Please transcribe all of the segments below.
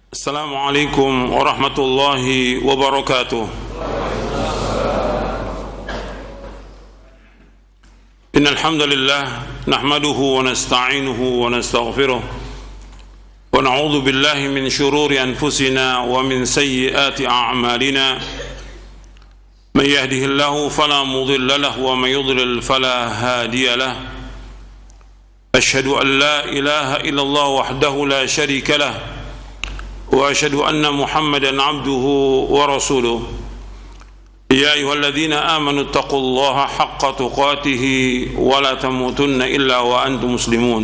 Assalamualaikum warahmatullahi wabarakatuh. Innal hamdalillah nahmaduhu wa nasta'inuhu wa nastaghfiruh wa na'udzu billahi min shururi anfusina wa min sayyiati a'malina. Man yahdihillahu fala mudilla lahu wa man yudlil fala hadiya lahu. Ashhadu an la ilaha illallah wahdahu la sharika lahu وأشهد أن محمدًا عبده ورسوله يا أيها الذين آمنوا اتقوا الله حق تقاته ولا تموتن إلا وأنتم مسلمون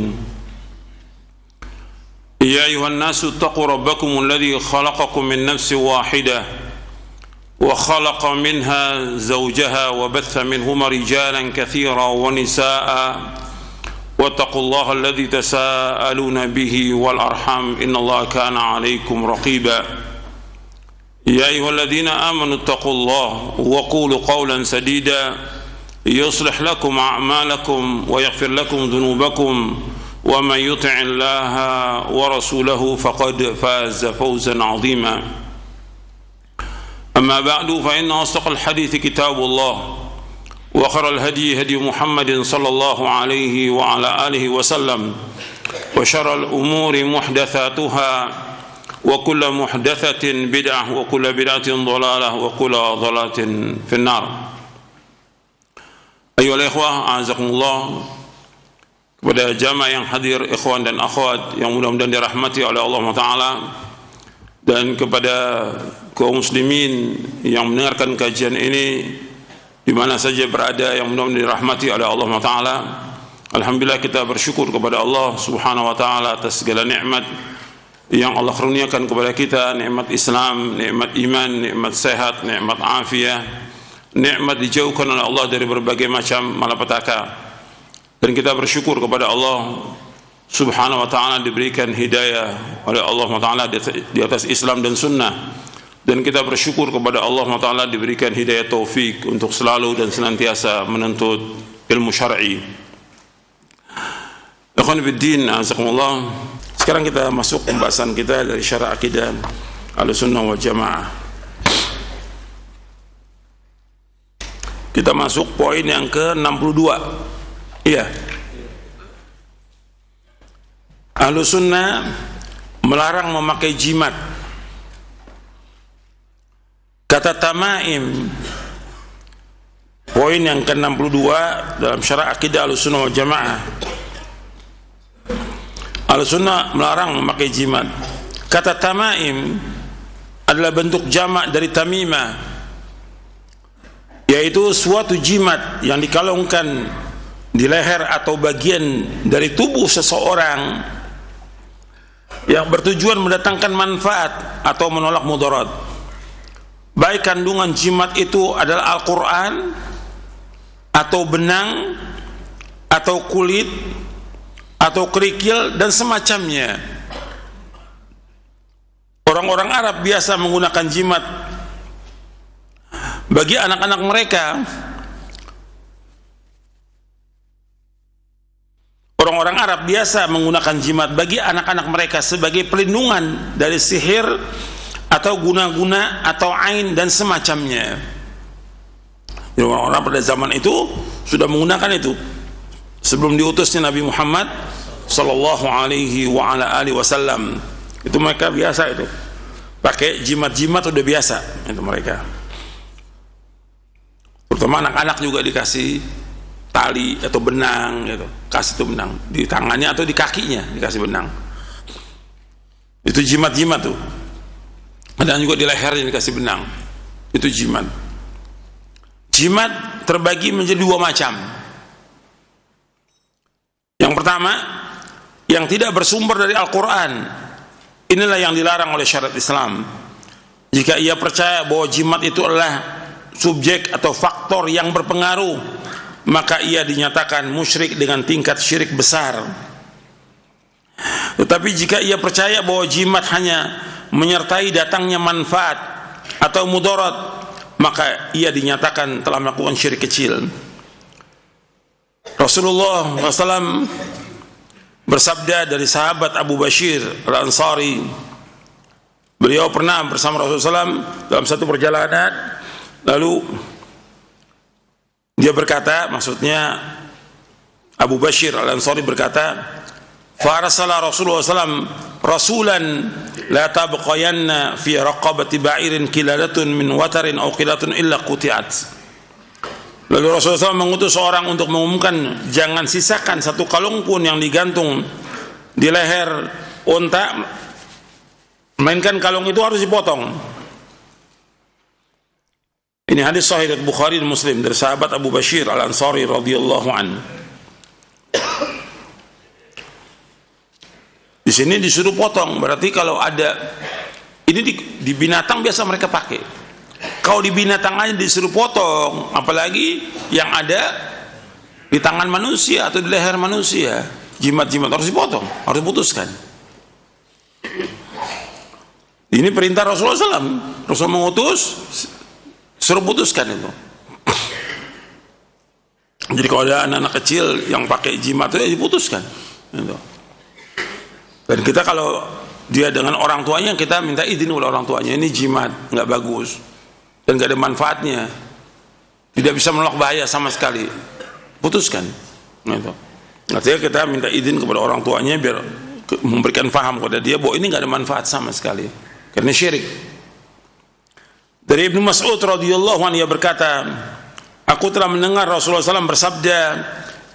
يا أيها الناس اتقوا ربكم الذي خلقكم من نفس واحدة وخلق منها زوجها وبث منهما رجالا كثيرا ونساء واتقوا الله الذي تساءلون به والأرحام إن الله كان عليكم رقيبا يا أيها الذين آمنوا اتقوا الله وقولوا قولا سديدا يصلح لكم أعمالكم ويغفر لكم ذنوبكم ومن يطع الله ورسوله فقد فاز فوزا عظيما أما بعد فإن أصدق الحديث كتاب الله وخير الهدي هدي محمد صلى الله عليه وعلى آله وسلم وشر الأمور محدثاتها وكل محدثة بدعة وكل بدعة ضلالة وكل ضلالة في النار. أيها الإخوة أعزكم الله, kepada jamaah yang hadir, ikhwan dan akhwat yang mudah-mudahan dirahmati oleh Allah Ta'ala, dan kepada kaum muslimin yang mendengarkan kajian ini di mana saja berada yang mudah-mudahan dirahmati oleh Allah Ta'ala. Alhamdulillah, kita bersyukur kepada Allah Subhanahu wa Ta'ala atas segala nikmat yang Allah karuniakan kepada kita, nikmat Islam, nikmat iman, nikmat sehat, nikmat afiah, nikmat dijauhkan oleh Allah dari berbagai macam malapetaka. Dan kita bersyukur kepada Allah Subhanahu wa Ta'ala diberikan hidayah oleh Allah Ta'ala di atas Islam dan sunnah. Dan kita bersyukur kepada Allah Ta'ala diberikan hidayah taufik untuk selalu dan senantiasa menuntut ilmu syar'i. Ikhwan fiddin, azakumullah. Sekarang kita masuk pembahasan kita dari syarah akidah Ahlussunnah wal Jamaah. Kita masuk poin yang ke-62. Iya. Ahlussunnah melarang memakai jimat. Kata Tamaim, poin yang ke-62 dalam syarah akidah Ahlussunnah wal Jamaah. Ahlussunnah melarang memakai jimat. Kata Tamaim adalah bentuk jamak dari tamimah, yaitu suatu jimat yang dikalungkan di leher atau bagian dari tubuh seseorang yang bertujuan mendatangkan manfaat atau menolak mudarat. Baik kandungan jimat itu adalah Al-Quran atau benang atau kulit atau kerikil dan semacamnya. Orang-orang Arab biasa menggunakan jimat bagi anak-anak mereka. Orang-orang Arab biasa menggunakan jimat bagi anak-anak mereka sebagai pelindungan dari sihir atau guna-guna atau ain dan semacamnya. Jadi orang-orang pada zaman itu sudah menggunakan itu sebelum diutusnya Nabi Muhammad sallallahu alaihi wa ala alihi wasallam. Itu mereka biasa itu. Pakai jimat-jimat udah biasa itu mereka. Terutama anak-anak juga dikasih tali atau benang gitu. Kasih itu benang di tangannya atau di kakinya dikasih benang. Itu jimat-jimat tuh. Dan juga di lehernya dikasih benang. Itu jimat. Jimat terbagi menjadi dua macam. Yang pertama, yang tidak bersumber dari Al-Quran. Inilah yang dilarang oleh syariat Islam. Jika ia percaya bahwa jimat itu adalah subjek atau faktor yang berpengaruh, maka ia dinyatakan musyrik dengan tingkat syirik besar. Tetapi jika ia percaya bahwa jimat hanya menyertai datangnya manfaat atau mudarat, maka ia dinyatakan telah melakukan syirik kecil. Rasulullah SAW bersabda dari sahabat Abu Bashir Al-Ansari, Beliau pernah bersama Rasulullah SAW dalam satu perjalanan, lalu dia berkata, maksudnya Abu Bashir Al-Ansari berkata, "Farsala Rasulullah SAW rasulan la tabqayanna fi raqabati ba'irin kiladatun min watarin aw qilatun illa quti'at." Lalu Rasulullah SAW mengutus seorang untuk mengumumkan, jangan sisakan satu kalung pun yang digantung di leher unta, melainkan kalung itu harus dipotong. Ini hadis sahih dari Bukhari dan Muslim dari sahabat Abu Bashir Al-Ansari radhiyallahu anhu. Di sini disuruh potong, berarti kalau ada ini di binatang biasa mereka pakai. Kalau di binatang aja disuruh potong, apalagi yang ada di tangan manusia atau di leher manusia, jimat-jimat harus dipotong, harus diputuskan. Ini perintah Rasulullah SAW. Rasul mengutus, suruh putuskan itu. Jadi kalau ada anak-anak kecil yang pakai jimat itu ya diputuskan. Gitu. Dan kita kalau dia dengan orang tuanya, kita minta izin oleh orang tuanya, ini jimat, nggak bagus dan nggak ada manfaatnya, tidak bisa menolak bahaya sama sekali, putuskan. Gitu. Artinya kita minta izin kepada orang tuanya biar memberikan paham kepada dia bahwa ini nggak ada manfaat sama sekali, karena syirik. Dari Ibnu Mas'ud radhiyallahu anhu, ia berkata, aku telah mendengar Rasulullah SAW bersabda,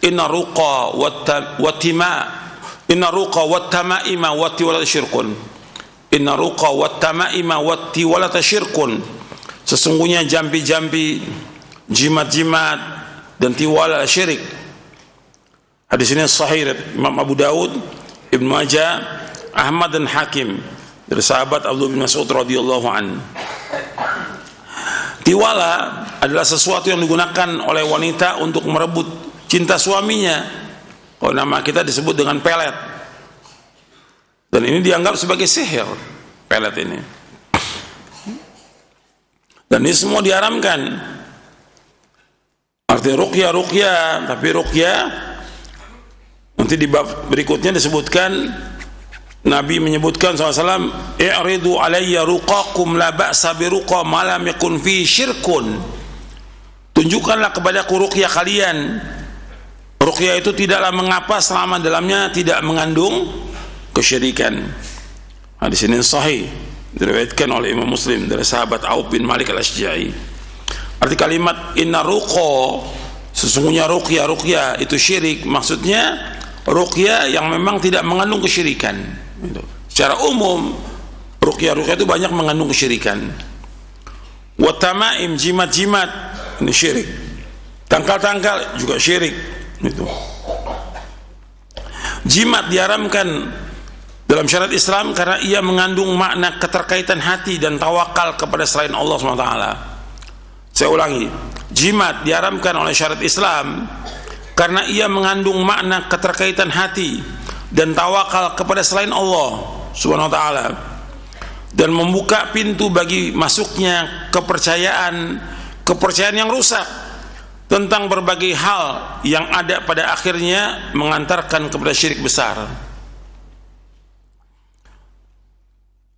inna ruqa wat-tamaima wat-tiwalata syirkun. Inna ruqa wat-tamaima wat-tiwalata syirkun. Sesungguhnya jampi-jampi, jimat-jimat dan tiwala syirik. Hadis ini sahih Imam Abu Daud, Ibnu Majah, Ahmad dan Hakim dari sahabat Abdullah bin Mas'ud radhiyallahu anhu. Tiwala adalah sesuatu yang digunakan oleh wanita untuk merebut cinta suaminya. Kalau nama kita disebut dengan pelet, dan ini dianggap sebagai sihir, pelet ini. Dan ini semua diharamkan. Artinya ruqyah, tapi ruqyah nanti di bab berikutnya disebutkan, Nabi menyebutkan SAW, i'ridu alayya ruqakum la ba'sa bi ruqa ma lam yakun fi syirkun. Tunjukkanlah kepadaku ruqyah kalian. Ruqyah itu tidaklah mengapa selama dalamnya tidak mengandung kesyirikan. Hadis ini sahih, diriwayatkan oleh Imam Muslim dari sahabat Auf bin Malik Al-Asja'i. Arti kalimat inna ruqa, sesungguhnya ruqyah itu syirik, maksudnya ruqyah yang memang tidak mengandung kesyirikan. Secara umum ruqyah itu banyak mengandung kesyirikan. Wa tamaim, jimat-jimat, ini syirik. Tangkal-tangkal juga syirik. Itu. Jimat diharamkan dalam syariat Islam karena ia mengandung makna keterkaitan hati dan tawakal kepada selain Allah SWT. Saya ulangi, jimat diharamkan oleh syariat Islam karena ia mengandung makna keterkaitan hati dan tawakal kepada selain Allah Subhanahu wa taala, dan membuka pintu bagi masuknya kepercayaan yang rusak tentang berbagai hal yang ada pada akhirnya mengantarkan kepada syirik besar.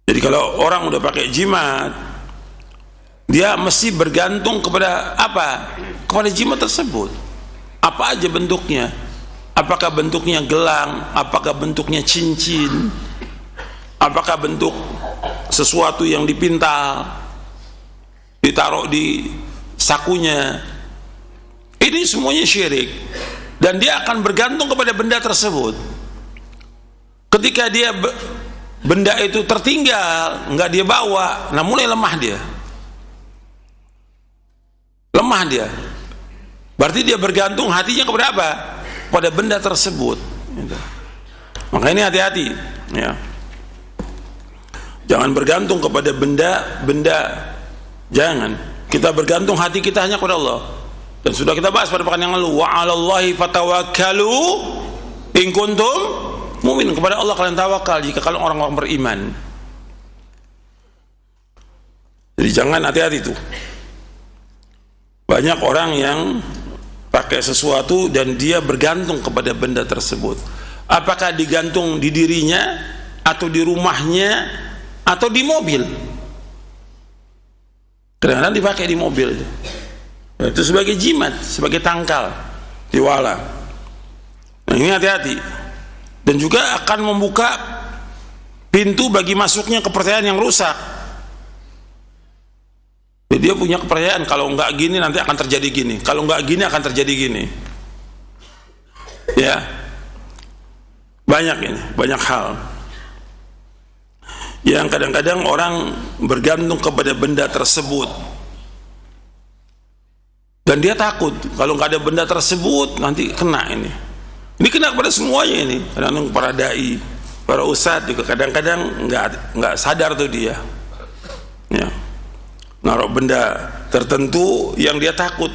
Jadi kalau orang udah pakai jimat, dia mesti bergantung kepada apa? Kepada jimat tersebut. Apa aja bentuknya? Apakah bentuknya gelang? Apakah bentuknya cincin? Apakah bentuk sesuatu yang dipintal, ditaruh di sakunya? Ini semuanya syirik, dan dia akan bergantung kepada benda tersebut. Ketika dia benda itu tertinggal, nggak dia bawa, nah mulai lemah dia. Berarti dia bergantung hatinya kepada apa? Pada benda tersebut. Maka ini hati-hati, ya. Jangan bergantung kepada benda. Jangan. Kita bergantung hati kita hanya kepada Allah. Dan sudah kita bahas pada pekan yang lalu, wa 'alallahi fatawakkalu in kuntum mu'minin. Kepada Allah kalian tawakal jika kalian orang-orang beriman. Jadi jangan, hati-hati itu. Banyak orang yang pakai sesuatu dan dia bergantung kepada benda tersebut. Apakah digantung di dirinya atau di rumahnya atau di mobil. Kadang-kadang dipakai di mobil itu sebagai jimat, sebagai tangkal, tiwala. Nah, ini hati-hati, dan juga akan membuka pintu bagi masuknya kepercayaan yang rusak. Jadi dia punya kepercayaan kalau enggak gini nanti akan terjadi gini, kalau enggak gini akan terjadi gini. Ya, banyak ini, banyak hal yang kadang-kadang orang bergantung kepada benda tersebut, dan dia takut kalau nggak ada benda tersebut nanti kena ini kena kepada semuanya ini. Kadang-kadang para dai, para ustadz juga kadang-kadang nggak sadar tuh dia, ya, naruh benda tertentu yang dia takut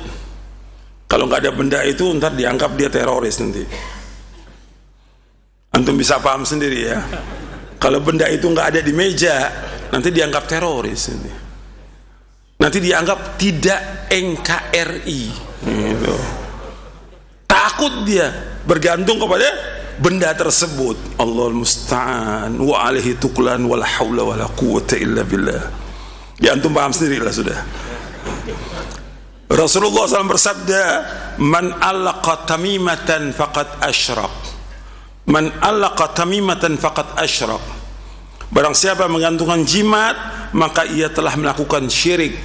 kalau nggak ada benda itu ntar dianggap dia teroris nanti. Antum bisa paham sendiri ya. Kalau benda itu nggak ada di meja, nanti dianggap teroris. Nanti dianggap tidak NKRI. Gitu. Takut dia bergantung kepada benda tersebut. Allahul musta'an wa alaihi tuklan wa la haula wa la quwwata illa billah. Ya antum paham sendiri lah sudah. Rasulullah SAW bersabda, man allaqa tamimatan faqad asyraq. Man allaqa tamimatan faqad asyraq. Barang siapa menggantungkan jimat, maka ia telah melakukan syirik.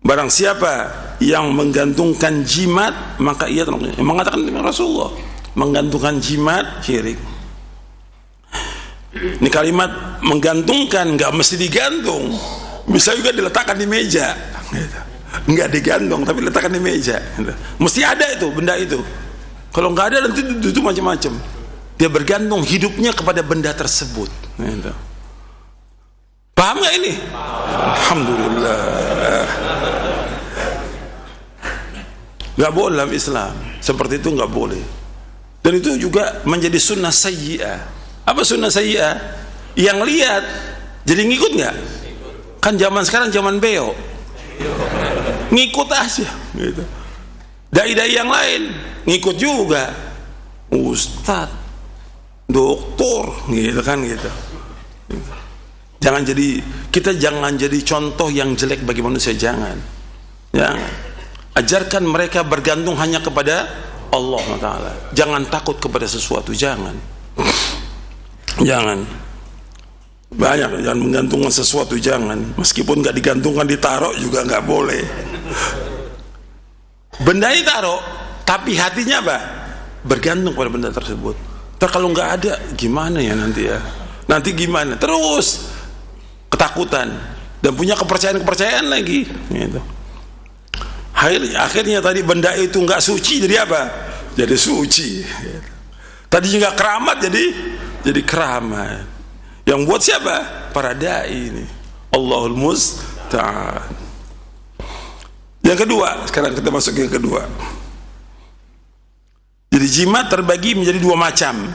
Barang siapa yang menggantungkan jimat, maka ia telah mengatakan dengan Rasulullah, menggantungkan jimat syirik. Ini kalimat menggantungkan nggak mesti digantung, bisa juga diletakkan di meja, nggak digantung tapi diletakkan di meja. Mesti ada itu benda itu. Kalau nggak ada nanti itu macam-macam. Dia bergantung hidupnya kepada benda tersebut. Paham nggak ini? Alhamdulillah. Nggak boleh dalam Islam seperti itu, nggak boleh. Dan itu juga menjadi sunnah sayyi'ah. Apa sunnah sayyi'ah? Yang lihat jadi ngikut nggak? Kan zaman sekarang zaman beo, ngikut aja gitu. Dai-dai yang lain ngikut juga, ustadz, doktor, gitu kan gitu. Kita jangan jadi contoh yang jelek bagi manusia, jangan. Ajarkan mereka bergantung hanya kepada Allah Ta'ala. Jangan takut kepada sesuatu, jangan. Banyak jangan menggantungkan sesuatu, jangan. Meskipun nggak digantungkan, ditaruh juga nggak boleh. Benda ditaruh, tapi hatinya apa? Bergantung pada benda tersebut. Kalau nggak ada, gimana ya nanti ya? Nanti gimana? Terus ketakutan dan punya kepercayaan lagi. Gitu. Akhirnya tadi benda itu nggak suci, jadi apa? Jadi suci. Tadi juga keramat, jadi keramat. Yang buat siapa? Para dai ini. Allahul musta'an. Yang kedua, sekarang kita masuk yang kedua. Jadi jimat terbagi menjadi dua macam.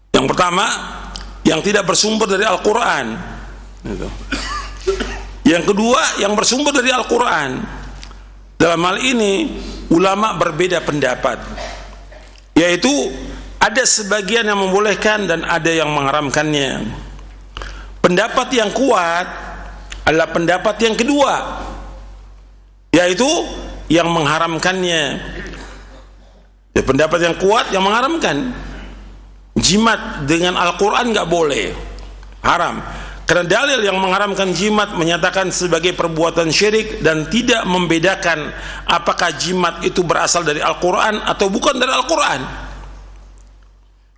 Yang pertama, yang tidak bersumber dari Al-Quran. Yang kedua, yang bersumber dari Al-Quran. Dalam hal ini, ulama berbeda pendapat. Yaitu, ada sebagian yang membolehkan dan ada yang mengharamkannya. Pendapat yang kuat adalah pendapat yang kedua, yaitu yang mengharamkannya. Ya, pendapat yang kuat yang mengharamkan jimat dengan Al-Quran nggak boleh, haram. Karena dalil yang mengharamkan jimat menyatakan sebagai perbuatan syirik dan tidak membedakan apakah jimat itu berasal dari Al-Quran atau bukan dari Al-Quran.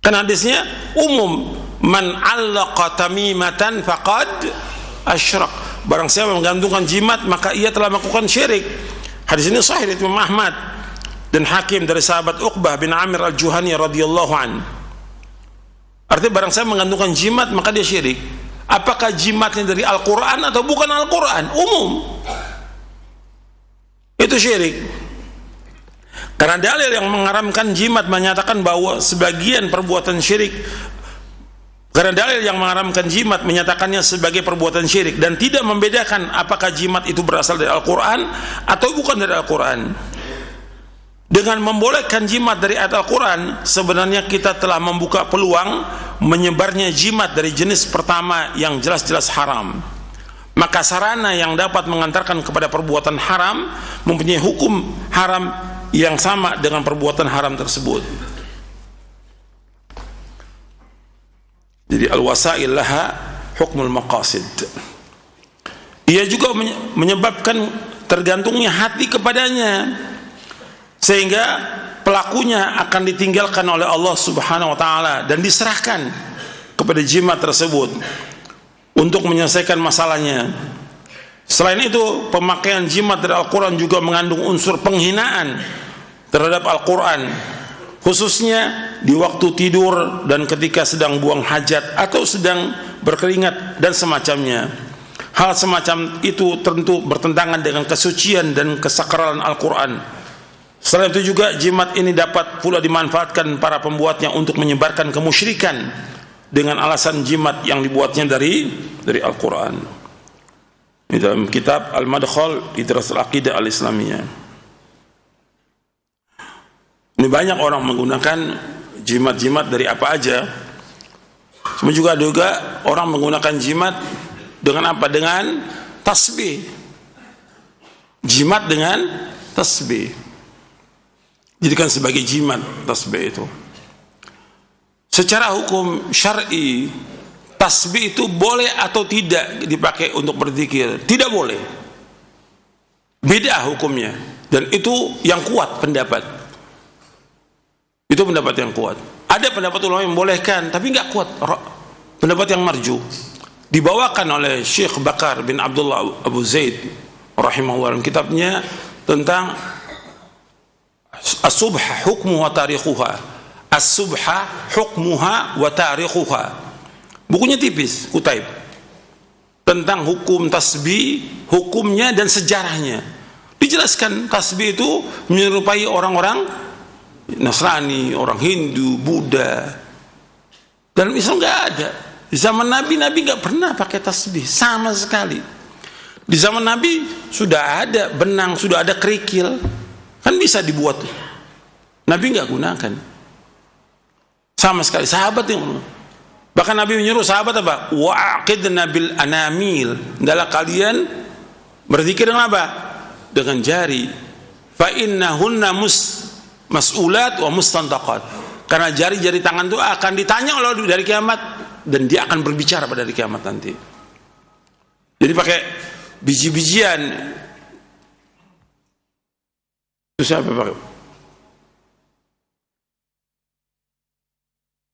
Karena hadisnya umum, man allaqa tamimatan faqad asyraq. Barang siapa menggantungkan jimat maka ia telah melakukan syirik. Hadis ini sahih dari Imam Ahmad dan Hakim dari sahabat Uqbah bin Amir al-Juhani radhiyallahu an. Artinya barang siapa menggantungkan jimat maka dia syirik. Apakah jimatnya dari Al-Quran atau bukan Al-Quran? Umum. Itu syirik. Karena dalil yang mengharamkan jimat menyatakan bahwa sebagian perbuatan syirik. Karena dalil yang mengharamkan jimat menyatakannya sebagai perbuatan syirik dan tidak membedakan apakah jimat itu berasal dari Al-Quran atau bukan dari Al-Quran. Dengan membolehkan jimat dari ayat Al-Quran, sebenarnya kita telah membuka peluang menyebarnya jimat dari jenis pertama yang jelas-jelas haram. Maka sarana yang dapat mengantarkan kepada perbuatan haram mempunyai hukum haram yang sama dengan perbuatan haram tersebut. Jadi al-wasail laha hukmul maqasid. Ia juga menyebabkan tergantungnya hati kepadanya, sehingga pelakunya akan ditinggalkan oleh Allah Subhanahu wa taala dan diserahkan kepada jimat tersebut untuk menyelesaikan masalahnya. Selain itu, pemakaian jimat dari Al-Quran juga mengandung unsur penghinaan terhadap Al-Quran, khususnya di waktu tidur dan ketika sedang buang hajat atau sedang berkeringat dan semacamnya. Hal semacam itu tentu bertentangan dengan kesucian dan kesakralan Al-Quran. Selain itu juga jimat ini dapat pula dimanfaatkan para pembuatnya untuk menyebarkan kemusyrikan dengan alasan jimat yang dibuatnya dari Al-Quran. Di dalam kitab Al-Madkhal di Dirasatul Aqidah Al-Islamiyah. Ini banyak orang menggunakan jimat-jimat dari apa aja. Cuma juga orang menggunakan jimat dengan apa? Dengan tasbih. Jimat dengan tasbih. Jadikan sebagai jimat tasbih itu. Secara hukum syar'i, tasbih itu boleh atau tidak dipakai untuk berzikir? Tidak boleh. Beda hukumnya. Dan itu yang kuat pendapat. Itu pendapat yang kuat. Ada pendapat ulama yang membolehkan, tapi nggak kuat. Pendapat yang marju. Dibawakan oleh Syekh Bakar bin Abdullah Abu Zaid rahimahullah dalam kitabnya tentang As-subha hukmuha wa tarikhuha. As-subha hukmuha wa tarikhuha. Bukunya tipis, Kutaib. Tentang hukum tasbih, hukumnya dan sejarahnya. Dijelaskan tasbih itu menyerupai orang-orang Nasrani, orang Hindu, Buddha. Dalam Islam nggak ada. Di zaman Nabi nggak pernah pakai tasbih sama sekali. Di zaman Nabi sudah ada benang, sudah ada kerikil. Kan bisa dibuat tuh. Nabi nggak gunakan sama sekali. Sahabat yang bahkan Nabi menyuruh sahabat apa? Wa'aqidna bil anamil. Adalah kalian berzikir dengan apa? Dengan jari. Fa innahunna mas'ulat wa mustantaqat. Karena jari-jari tangan itu akan ditanya oleh dari kiamat dan dia akan berbicara pada hari kiamat nanti. Jadi pakai biji-bijian. Itu siapa pakai?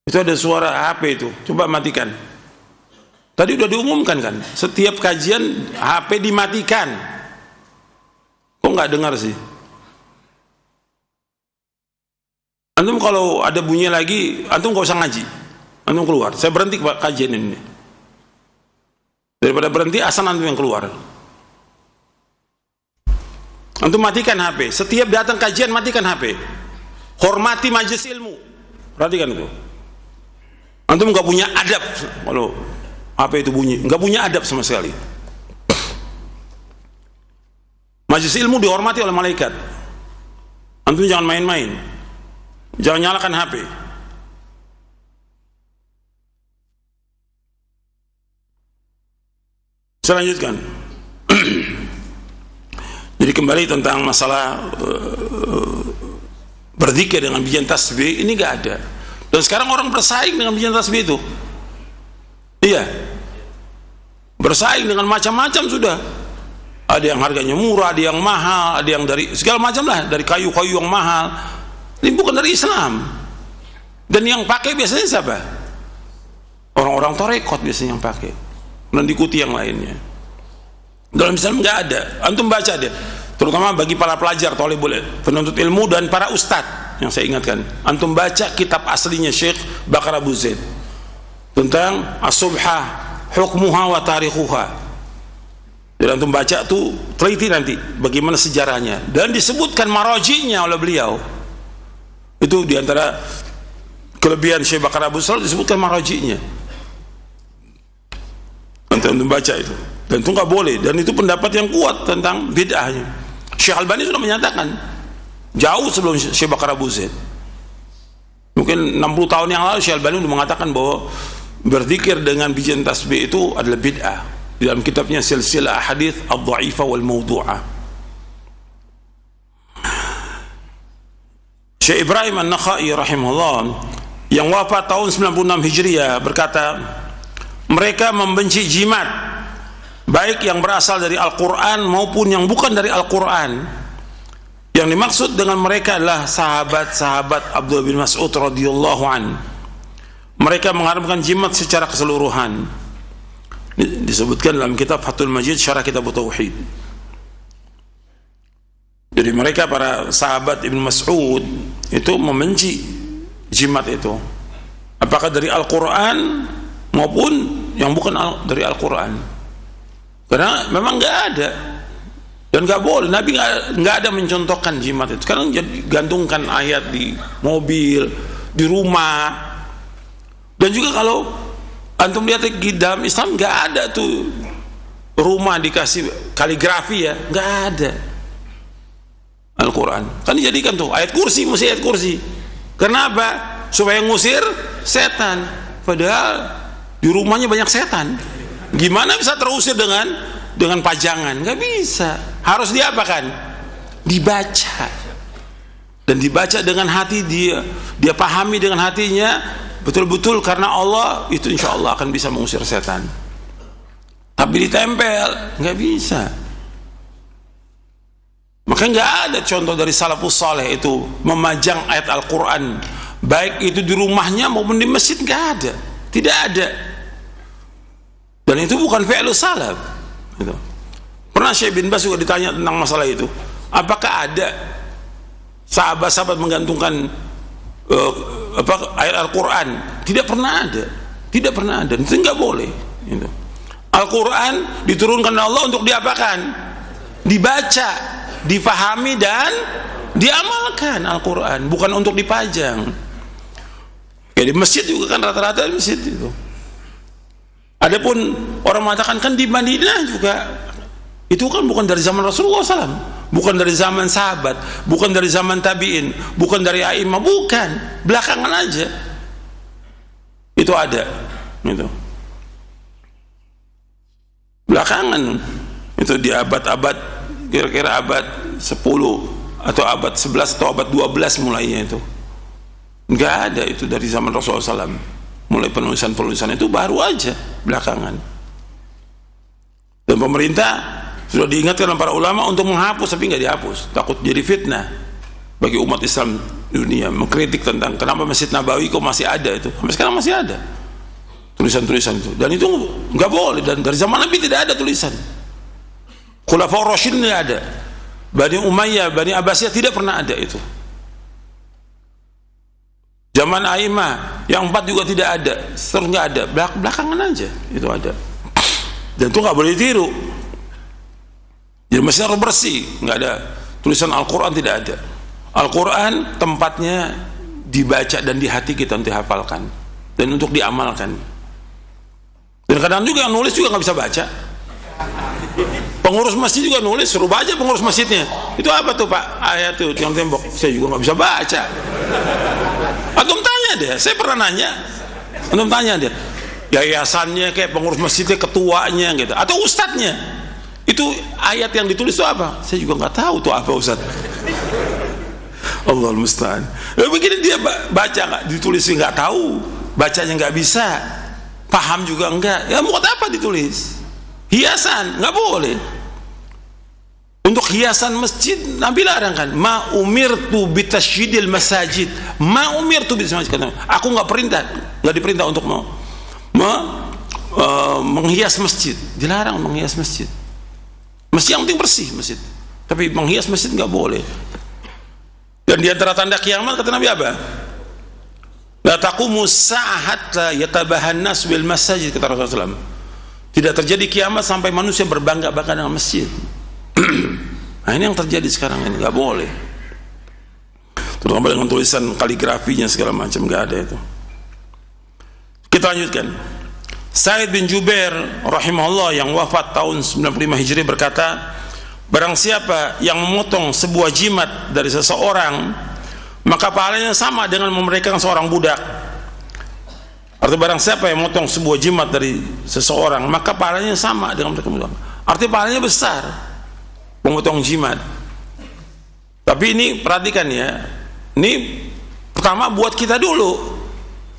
Itu ada suara HP itu. Coba matikan. Tadi udah diumumkan kan? Setiap kajian HP dimatikan. Kok nggak dengar sih? Antum kalau ada bunyi lagi, antum nggak usah ngaji. Antum keluar. Saya berhenti kajian ini. Daripada berhenti, asal antum yang keluar. Antum matikan HP. Setiap datang kajian matikan HP. Hormati majelis ilmu. Perhatikan itu. Antum nggak punya adab kalau HP itu bunyi. Nggak punya adab sama sekali. Majelis ilmu dihormati oleh malaikat. Antum jangan main-main. Jangan nyalakan HP. Saya lanjutkan. Jadi kembali tentang masalah berzikir dengan bijian tasbih ini nggak ada. Dan sekarang orang bersaing dengan bijian tasbih itu. Iya. Bersaing dengan macam-macam sudah. Ada yang harganya murah, ada yang mahal, ada yang dari segala macam lah, dari kayu-kayu yang mahal. Ini bukan dari Islam. Dan yang pakai biasanya siapa? Orang-orang torekot biasanya yang pakai. Dan diikuti yang lainnya. Dalam Islam nggak ada. Antum baca deh, terutama bagi para pelajar, penuntut ilmu dan para ustadz yang saya ingatkan. Antum baca kitab aslinya Syekh Bakar Abu Zaid tentang as-subha hukmuha wa tarikhuha. Jadi antum baca tuh, teliti nanti bagaimana sejarahnya dan disebutkan maraji'nya oleh beliau. Itu diantara kelebihan Syekh Bakar Abu Zaid, disebutkan maraji'nya. Antum baca itu. Dan itu nggak boleh, dan itu pendapat yang kuat tentang bid'ahnya. Syekh Albani sudah menyatakan jauh sebelum Syekh Bakar Abu Zaid. Mungkin 60 tahun yang lalu Syekh Albani sudah mengatakan bahwa berzikir dengan bijian tasbih itu adalah bid'ah, di dalam kitabnya Silsilah Ahadits Ad-Dha'ifah wal Mawdu'ah. Syekh Ibrahim An-Nakhai rahimahullah yang wafat tahun 96 Hijriah berkata, mereka membenci jimat, baik yang berasal dari Al-Quran maupun yang bukan dari Al-Quran. Yang dimaksud dengan mereka adalah sahabat-sahabat Abdullah bin Mas'ud radhiyallahu an. Mereka mengharamkan jimat secara keseluruhan. Disebutkan dalam kitab Fathul Majid Syarah Kitab Tauhid. Jadi mereka para sahabat Ibn Mas'ud itu membenci jimat itu, apakah dari Al-Quran maupun yang bukan dari Al-Quran, karena memang nggak ada dan nggak boleh. Nabi nggak ada mencontohkan jimat itu. Sekarang gantungkan ayat di mobil, di rumah, dan juga kalau antum lihat di dalam Islam nggak ada tuh rumah dikasih kaligrafi, ya nggak ada. Al-Quran kan dijadikan tuh ayat kursi, mesti ayat kursi. Kenapa? Supaya ngusir setan, padahal di rumahnya banyak setan. Gimana bisa terusir dengan pajangan? Nggak bisa. Harus diapakan? Dibaca, dan dibaca dengan hati dia pahami dengan hatinya betul-betul, karena Allah itu insya Allah akan bisa mengusir setan. Tapi ditempel nggak bisa. Makanya nggak ada contoh dari salafus saleh itu memajang ayat Al-Quran, baik itu di rumahnya maupun di masjid, nggak ada, tidak ada. Dan itu bukan fi'lus salaf. Gitu. Pernah Syekh bin Baz juga ditanya tentang masalah itu, apakah ada sahabat-sahabat menggantungkan ayat Al-Quran? Tidak pernah ada, tidak pernah ada. Itu nggak boleh. Gitu. Al-Quran diturunkan oleh Allah untuk diapakan? Dibaca, difahami dan diamalkan. Al-Quran bukan untuk dipajang. Ya, di masjid juga kan rata-rata di masjid itu. Adapun orang mengatakan kan di Madinah juga, itu kan bukan dari zaman Rasulullah SAW, bukan dari zaman sahabat, bukan dari zaman tabi'in, bukan dari a'imah, bukan, belakangan aja itu ada, gitu. Belakangan itu di abad-abad, kira-kira abad 10 atau abad 11 atau abad 12 mulainya itu. Nggak ada itu dari zaman Rasulullah SAW. Mulai penulisan-penulisan itu baru aja belakangan. Dan pemerintah sudah diingatkan oleh para ulama untuk menghapus, tapi nggak dihapus, takut jadi fitnah bagi umat Islam di dunia. Mengkritik tentang kenapa Masjid Nabawi kok masih ada itu, sampai sekarang masih ada tulisan-tulisan itu, dan itu nggak boleh. Dan dari zaman Nabi tidak ada tulisan. Khulafaur Rasyidin tidak ada, Bani Umayyah, Bani Abbasiyah tidak pernah ada itu. Zaman Aimah yang 4 juga tidak ada, seterusnya nggak ada, belakangan aja itu ada. Dan itu nggak boleh ditiru. Jadi mesti harus bersih, nggak ada tulisan Al-Quran, tidak ada. Al-Quran tempatnya dibaca dan di hati kita untuk dihafalkan dan untuk diamalkan. Dan kadang juga yang nulis juga nggak bisa baca. Pengurus masjid juga nulis, suruh baca pengurus masjidnya. Itu apa tuh Pak? Ayat tuh tiang tembok. Saya juga nggak bisa baca. Antum tanya dia, saya pernah nanya. Antum tanya dia, yayasannya kayak pengurus masjidnya, ketuanya gitu, atau ustadznya. Itu ayat yang ditulis itu apa? Saya juga nggak tahu tuh apa ustadz. Allahul musta'an. Begini dia baca nggak ditulis, nggak tahu, bacanya nggak bisa, paham juga enggak. Ya mau apa ditulis? Hiasan nggak boleh. Untuk hiasan masjid Nabi larang kan, ma umirtu bitasydidil masajid, ma umirtu bitasydidil masajid. Aku nggak diperintah untuk menghias masjid. Dilarang menghias masjid. Masjid yang penting bersih masjid, tapi menghias masjid nggak boleh. Dan di antara tanda kiamat kata Nabi apa? La taqumu sa'ah hatta yatabahan nas bil masajid, kata Rasulullah. Tidak terjadi kiamat sampai manusia berbangga-bangga dengan masjid. Nah ini yang terjadi sekarang ini, nggak boleh. Terutama dengan tulisan kaligrafinya segala macam, nggak ada itu. Kita lanjutkan. Sa'id bin Jubair rahimahullah yang wafat tahun 95 Hijri berkata, barang siapa yang memotong sebuah jimat dari seseorang, maka pahalanya sama dengan memerdekakan seorang budak. Artinya barang siapa yang memotong sebuah jimat dari seseorang, maka pahalanya sama dengan memerdekakan budak. Artinya pahalanya besar memotong jimat. Tapi ini perhatikan ya, ini pertama buat kita dulu,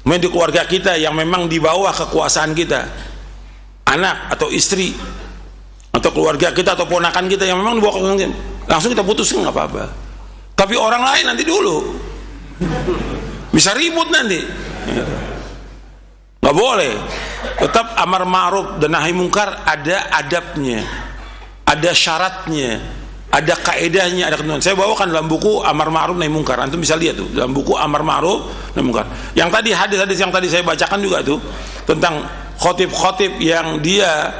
di keluarga kita yang memang di bawah kekuasaan kita, anak atau istri atau keluarga kita atau ponakan kita yang memang di bawah kekuasaan kita, langsung kita putuskan nggak apa-apa. Tapi orang lain nanti dulu bisa ribut nanti, nggak boleh. Tetap amar ma'ruf dan nahi mungkar ada adabnya, ada syaratnya, ada kaedahnya, ada ketentuan. Saya bawakan dalam buku Amar Ma'ruf Nahi Mungkar. Antum bisa lihat tuh dalam buku Amar Ma'ruf Nahi Mungkar. Yang tadi hadis-hadis yang tadi saya bacakan juga tuh tentang khotib-khotib yang dia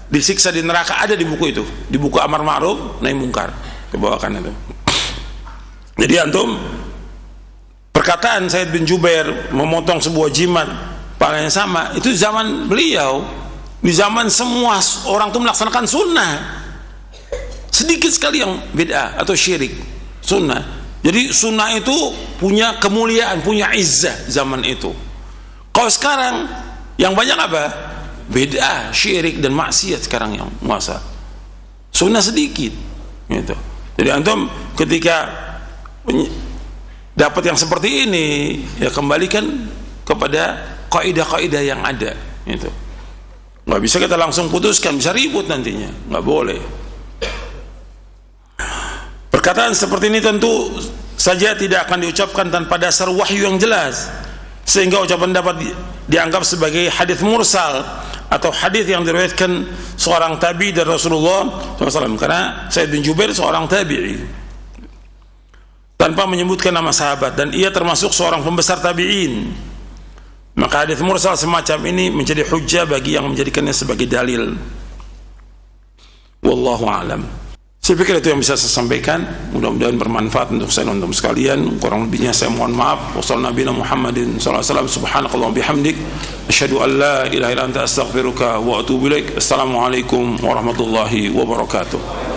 disiksa di neraka ada di buku itu, di buku Amar Ma'ruf Nahi Mungkar. Saya bawakan itu. Jadi antum, perkataan Said bin Jubair memotong sebuah jimat pahalanya sama, itu zaman beliau. Di zaman semua orang itu melaksanakan sunnah, sedikit sekali yang bid'ah atau syirik. Sunnah. Jadi sunnah itu punya kemuliaan, punya izzah zaman itu. Kalau sekarang yang banyak apa? Bid'ah, syirik dan maksiat sekarang yang menguasa. Sunnah sedikit gitu. Jadi antum ketika dapat yang seperti ini, ya kembalikan kepada kaidah-kaidah yang ada gitu. Nggak bisa kita langsung putuskan, bisa ribut nantinya, nggak boleh. Perkataan seperti ini tentu saja tidak akan diucapkan tanpa dasar wahyu yang jelas, sehingga ucapan dapat dianggap sebagai hadis mursal atau hadis yang diriwayatkan seorang tabi dari Rasulullah SAW, karena Said bin Jubair seorang tabi'i tanpa menyebutkan nama sahabat, dan ia termasuk seorang pembesar tabi'in. Maka hadis mursal semacam ini menjadi hujjah bagi yang menjadikannya sebagai dalil. Wallahu a'lam. Saya pikir itu yang bisa saya sampaikan, mudah-mudahan bermanfaat untuk saya dan untuk sekalian. Kurang lebihnya saya mohon maaf. Wassalamualaikum Muhammadin sallallahu alaihi wasallam. Subhanakallah bihamdik, asyhadu an la ilaha illa anta astaghfiruka wa atubu ilaik. Assalamualaikum warahmatullahi wabarakatuh.